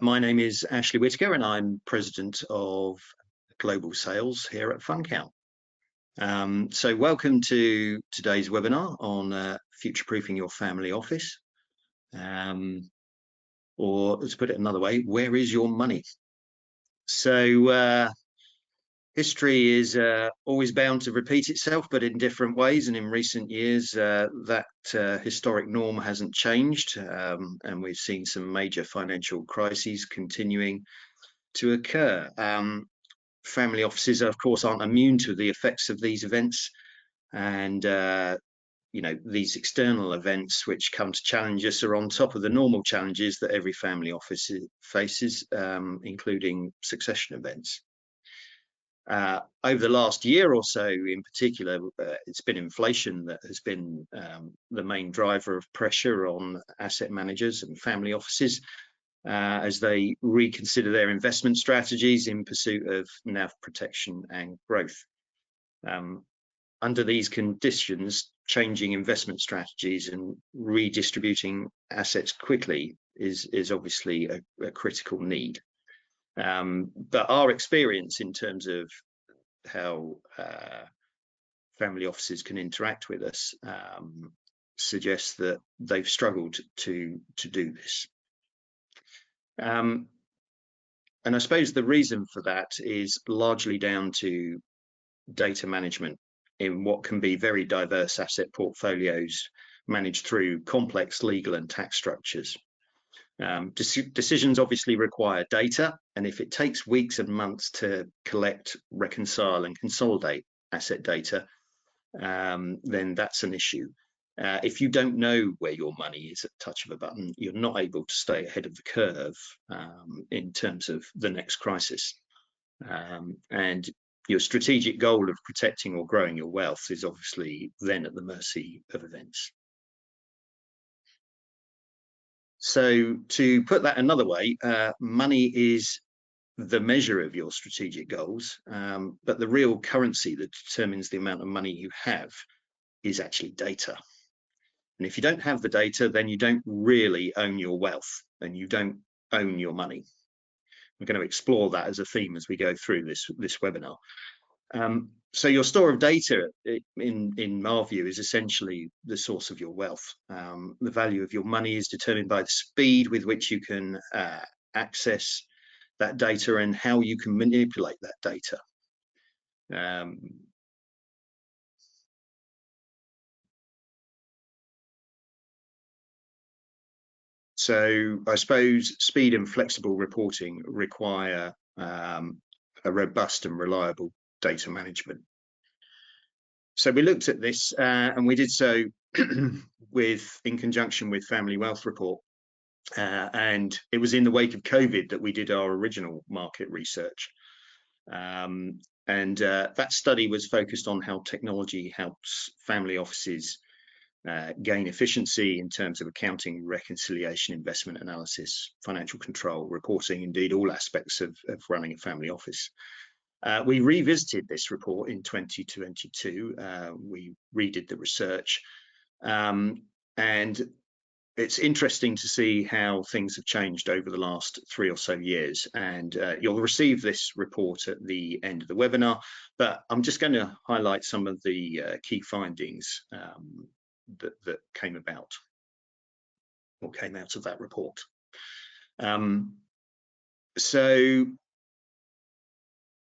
My name is Ashley Whitaker and I'm President of Global Sales here at FundCount. So welcome to today's webinar on future-proofing your family office. Or let's put it another way, where is your money? So history is always bound to repeat itself, but in different ways. And in recent years, that historic norm hasn't changed. And we've seen some major financial crises continuing to occur. Family offices, of course, aren't immune to the effects of these events. And, these external events which come to challenge us are on top of the normal challenges that every family office faces, including succession events. Over the last year or so in particular, it's been inflation that has been the main driver of pressure on asset managers and family offices as they reconsider their investment strategies in pursuit of NAV protection and growth. Under these conditions, changing investment strategies and redistributing assets quickly is obviously a critical need. But our experience in terms of how family offices can interact with us suggests that they've struggled to do this. And I suppose the reason for that is largely down to data management in what can be very diverse asset portfolios managed through complex legal and tax structures. Decisions obviously require data, and if it takes weeks and months to collect, reconcile and consolidate asset data, then that's an issue. If you don't know where your money is at the touch of a button, you're not able to stay ahead of the curve in terms of the next crisis. And your strategic goal of protecting or growing your wealth is obviously then at the mercy of events. So to put that another way, money is the measure of your strategic goals, but the real currency that determines the amount of money you have is actually data. And if you don't have the data, then you don't really own your wealth and you don't own your money. We're going to explore that as a theme as we go through this webinar. So your store of data, in our view, is essentially the source of your wealth. The value of your money is determined by the speed with which you can access that data and how you can manipulate that data. So I suppose speed and flexible reporting require a robust and reliable data management. So we looked at this and we did so in conjunction with Family Wealth Report. And it was in the wake of COVID that we did our original market research. That study was focused on how technology helps family offices gain efficiency in terms of accounting, reconciliation, investment analysis, financial control, reporting, indeed all aspects of running a family office. We revisited this report in 2022. We redid the research, and it's interesting to see how things have changed over the last 3 or so years. And you'll receive this report at the end of the webinar, but I'm just going to highlight some of the key findings that came about or came out of that report. So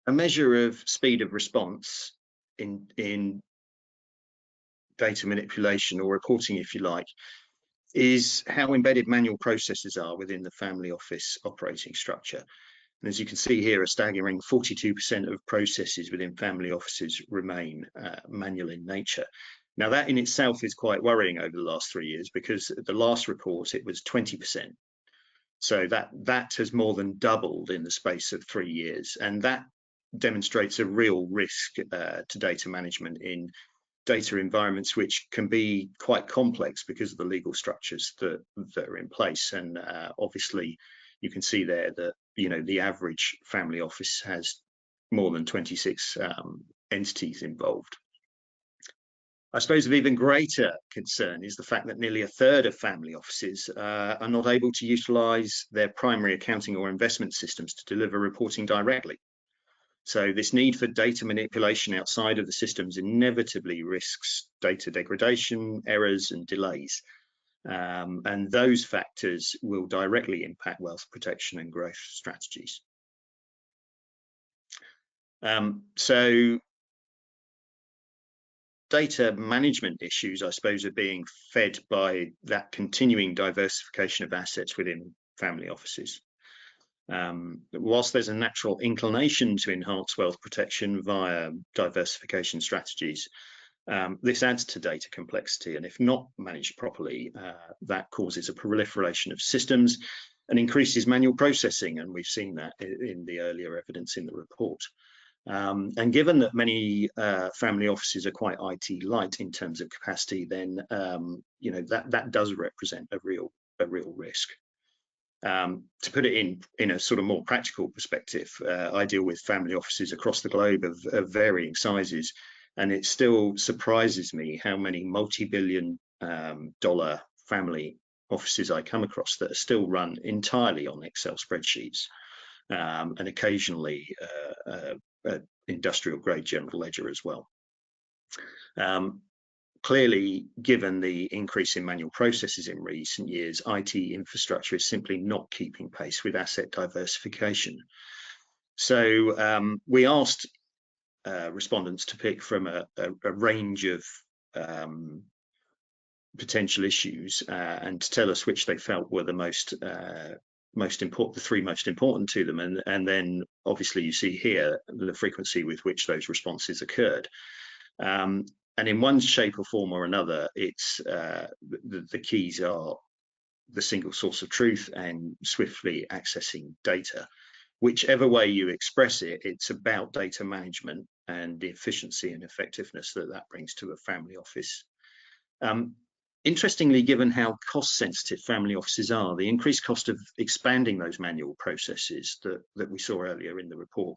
a measure of speed of response in data manipulation or reporting, if you like, is how embedded manual processes are within the family office operating structure. And as you can see here, a staggering 42% of processes within family offices remain manual in nature. Now, that in itself is quite worrying over the last 3 years, because at the last report, it was 20%. So that has more than doubled in the space of 3 years. And that demonstrates a real risk to data management in data environments which can be quite complex because of the legal structures that are in place. And obviously, you can see there that the average family office has more than 26 entities involved. I suppose of even greater concern is the fact that nearly a third of family offices are not able to utilise their primary accounting or investment systems to deliver reporting directly. So this need for data manipulation outside of the systems inevitably risks data degradation, errors and delays. And those factors will directly impact wealth protection and growth strategies. So data management issues, I suppose, are being fed by that continuing diversification of assets within family offices. Whilst there's a natural inclination to enhance wealth protection via diversification strategies, this adds to data complexity, and if not managed properly, that causes a proliferation of systems and increases manual processing, and we've seen that in the earlier evidence in the report. And given that many family offices are quite IT light in terms of capacity, then that does represent a real risk. To put it in a sort of more practical perspective, I deal with family offices across the globe of varying sizes, and it still surprises me how many multi-billion dollar family offices I come across that are still run entirely on Excel spreadsheets, and occasionally industrial grade general ledger as well. Clearly, given the increase in manual processes in recent years, IT infrastructure is simply not keeping pace with asset diversification. So we asked respondents to pick from a range of potential issues and to tell us which they felt were the most important, the three most important to them, and then obviously you see here the frequency with which those responses occurred. And in one shape or form or another, it's the keys are the single source of truth and swiftly accessing data. Whichever way you express it, it's about data management and the efficiency and effectiveness that brings to a family office. Interestingly, given how cost sensitive family offices are, the increased cost of expanding those manual processes that we saw earlier in the report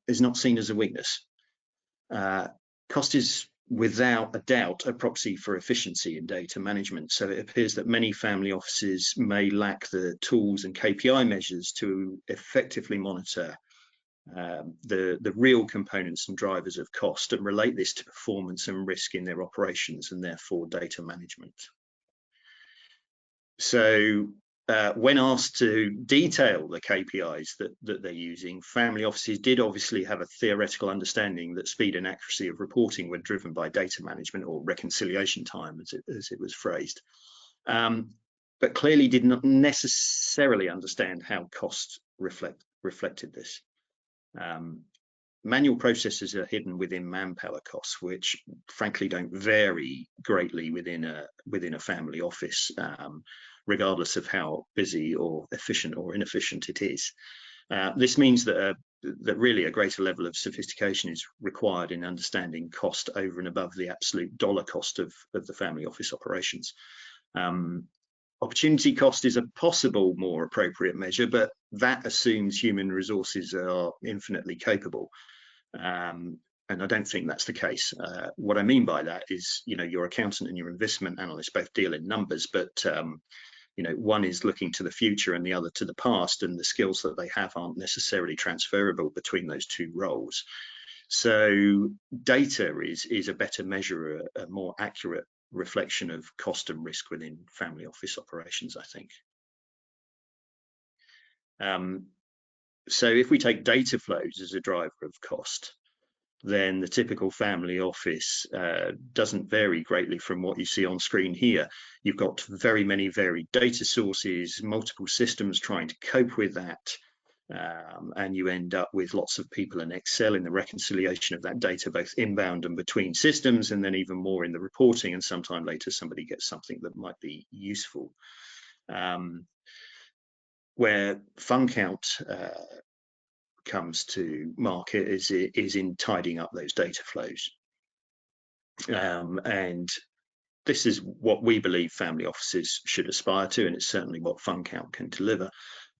is not seen as a weakness. Cost is without a doubt a proxy for efficiency in data management. So it appears that many family offices may lack the tools and KPI measures to effectively monitor the real components and drivers of cost and relate this to performance and risk in their operations and therefore data management. So when asked to detail the KPIs that they're using, family offices did obviously have a theoretical understanding that speed and accuracy of reporting were driven by data management or reconciliation time, as it was phrased, but clearly did not necessarily understand how cost reflected this. Manual processes are hidden within manpower costs, which frankly don't vary greatly within a family office, regardless of how busy or efficient or inefficient it is. This means that really a greater level of sophistication is required in understanding cost over and above the absolute dollar cost of the family office operations. Opportunity cost is a possible more appropriate measure, but that assumes human resources are infinitely capable. And I don't think that's the case. What I mean by that is, your accountant and your investment analyst both deal in numbers, but one is looking to the future and the other to the past, and the skills that they have aren't necessarily transferable between those two roles. So data is a better measure, a more accurate reflection of cost and risk within family office operations, I think. So if we take data flows as a driver of cost, then the typical family office doesn't vary greatly from what you see on screen here. You've got very many varied data sources, multiple systems trying to cope with that, and you end up with lots of people in Excel in the reconciliation of that data, both inbound and between systems, and then even more in the reporting, and sometime later somebody gets something that might be useful. Where fund count comes to market is in tidying up those data flows. And this is what we believe family offices should aspire to, and it's certainly what fund count can deliver.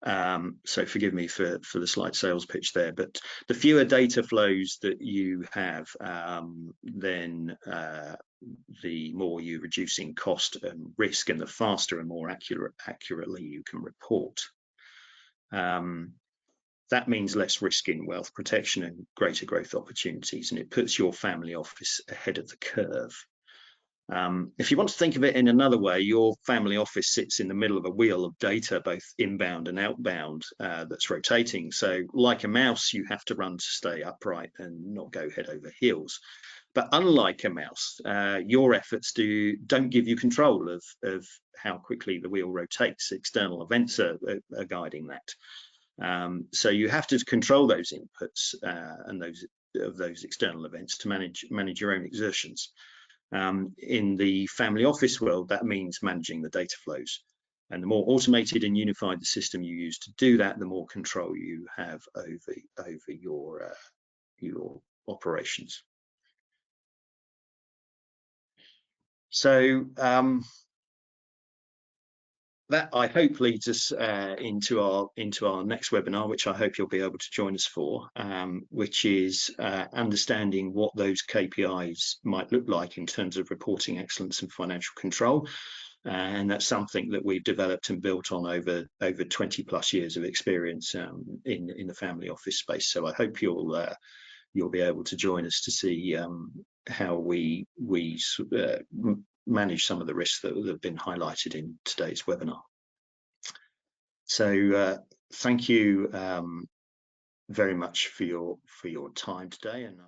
So forgive me for the slight sales pitch there, but the fewer data flows that you have, then the more you're reducing cost and risk, and the faster and more accurately you can report. That means less risk in wealth protection and greater growth opportunities, and it puts your family office ahead of the curve. If you want to think of it in another way, your family office sits in the middle of a wheel of data, both inbound and outbound, that's rotating. So like a mouse, you have to run to stay upright and not go head over heels. But unlike a mouse, your efforts don't give you control of how quickly the wheel rotates. External events are guiding that. So you have to control those inputs and those external events to manage your own exertions. In the family office world, that means managing the data flows. And the more automated and unified the system you use to do that, the more control you have over your operations. So that I hope leads us into our next webinar, which I hope you'll be able to join us for, which is understanding what those KPIs might look like in terms of reporting excellence and financial control. And that's something that we've developed and built on over 20 plus years of experience in the family office space. So I hope you'll be able to join us to see how we manage some of the risks that have been highlighted in today's webinar. So thank you very much for your time today, and